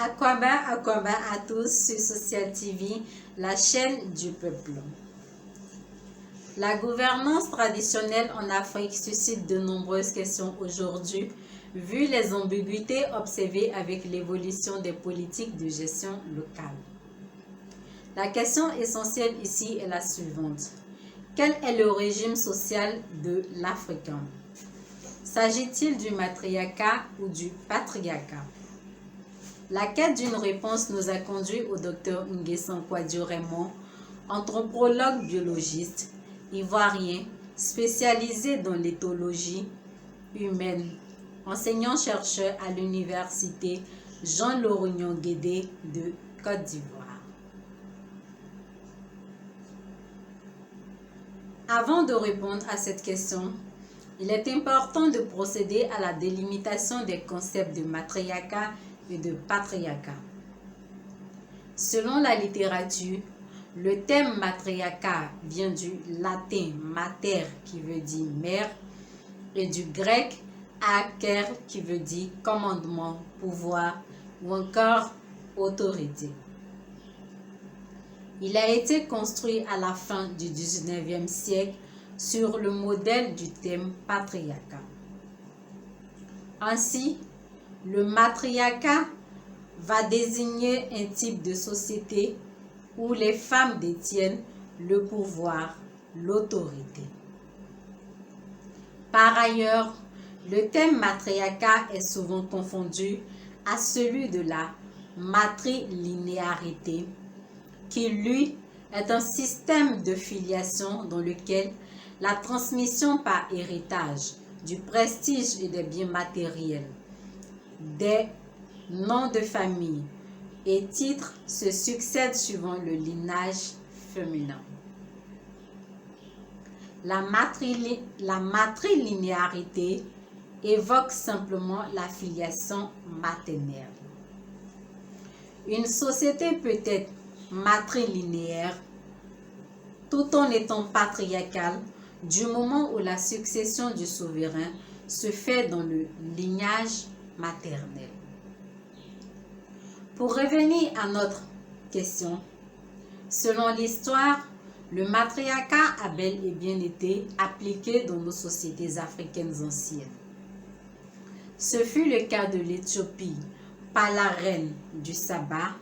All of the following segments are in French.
Akwaba à tous sur Social TV, la chaîne du peuple. La gouvernance traditionnelle en Afrique suscite de nombreuses questions aujourd'hui, vu les ambiguïtés observées avec l'évolution des politiques de gestion locale. La question essentielle ici est la suivante. Quel est le régime social de l'Africain? S'agit-il du matriarcat ou du patriarcat? La quête d'une réponse nous a conduit au Dr Nguessan Kouadio Raymond, anthropologue biologiste, ivoirien, spécialisé dans l'éthologie humaine, enseignant-chercheur à l'université Jean-Laurent Guédé de Côte d'Ivoire. Avant de répondre à cette question, il est important de procéder à la délimitation des concepts de matriarcat et de patriarcat. Selon la littérature, le terme matriarcat vient du latin mater qui veut dire mère et du grec aker qui veut dire commandement, pouvoir ou encore autorité. Il a été construit à la fin du 19e siècle sur le modèle du terme patriarcat. Ainsi, le matriarcat va désigner un type de société où les femmes détiennent le pouvoir, l'autorité. Par ailleurs, le terme matriarcat est souvent confondu à celui de la matrilinéarité, qui lui est un système de filiation dans lequel la transmission par héritage du prestige et des biens matériels, des noms de famille et titres se succèdent suivant le lignage féminin. La matrilinéarité évoque simplement la filiation maternelle. Une société peut être matrilinéaire tout en étant patriarcale du moment où la succession du souverain se fait dans le lignage maternel. Pour revenir à notre question, selon l'histoire, le matriarcat a bel et bien été appliqué dans nos sociétés africaines anciennes. Ce fut le cas de l'Éthiopie par la reine du Saba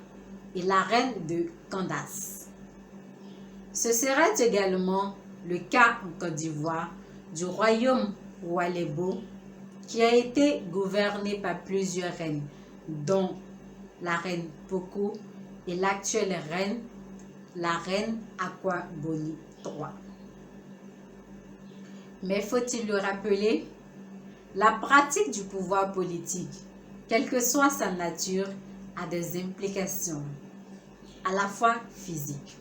et la reine de Candace. Ce serait également le cas en Côte d'Ivoire du royaume Oualebo qui a été gouverné par plusieurs reines, dont la reine Poko et l'actuelle reine, la reine Akwaboni III. Mais faut-il le rappeler, la pratique du pouvoir politique, quelle que soit sa nature, a des implications à la fois physiques,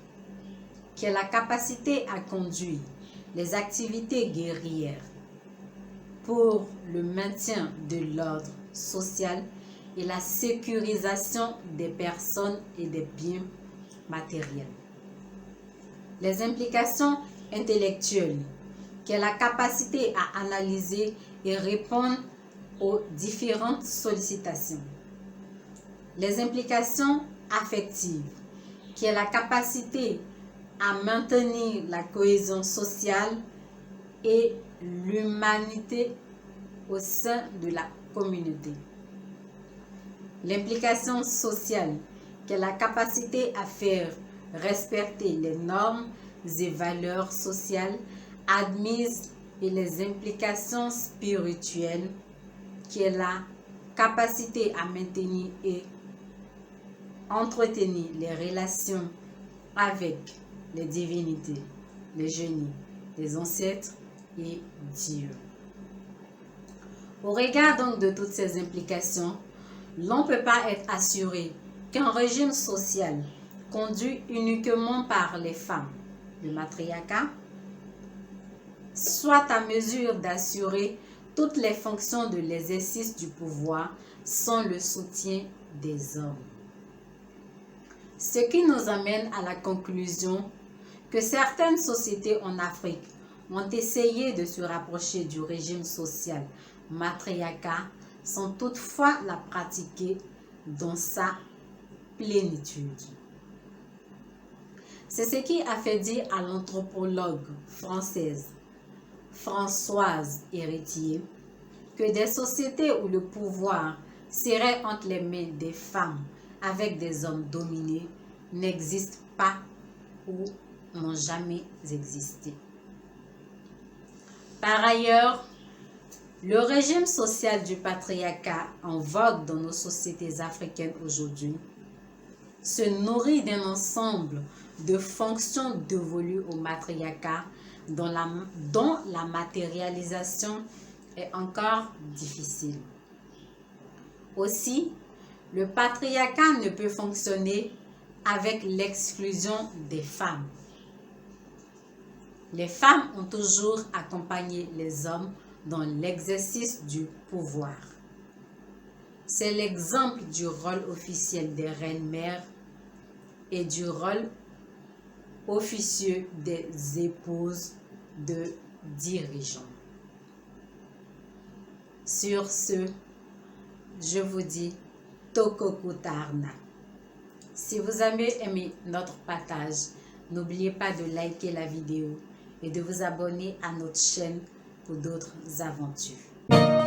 qui est la capacité à conduire les activités guerrières pour le maintien de l'ordre social et la sécurisation des personnes et des biens matériels. Les implications intellectuelles, qui est la capacité à analyser et répondre aux différentes sollicitations. Les implications affectives, qui est la capacité à maintenir la cohésion sociale et l'humanité au sein de la communauté. L'implication sociale, qui est la capacité à faire respecter les normes et valeurs sociales admises, et les implications spirituelles, qui est la capacité à maintenir et entretenir les relations avec les divinités, les génies, les ancêtres et Dieu. Au regard donc de toutes ces implications, l'on ne peut pas être assuré qu'un régime social conduit uniquement par les femmes, le matriarcat, soit à mesure d'assurer toutes les fonctions de l'exercice du pouvoir sans le soutien des hommes. Ce qui nous amène à la conclusion que certaines sociétés en Afrique ont essayé de se rapprocher du régime social matriarcat sans toutefois la pratiquer dans sa plénitude. C'est ce qui a fait dire à l'anthropologue française Françoise Héritier que des sociétés où le pouvoir serait entre les mains des femmes avec des hommes dominés n'existent pas ou n'ont jamais existé. Par ailleurs, le régime social du patriarcat en vogue dans nos sociétés africaines aujourd'hui se nourrit d'un ensemble de fonctions dévolues au matriarcat dont la matérialisation est encore difficile. Aussi, le patriarcat ne peut fonctionner avec l'exclusion des femmes. Les femmes ont toujours accompagné les hommes dans l'exercice du pouvoir. C'est l'exemple du rôle officiel des reines-mères et du rôle officieux des épouses de dirigeants. Sur ce, je vous dis Tokokutarna. Si vous avez aimé notre partage, n'oubliez pas de liker la vidéo et de vous abonner à notre chaîne pour d'autres aventures.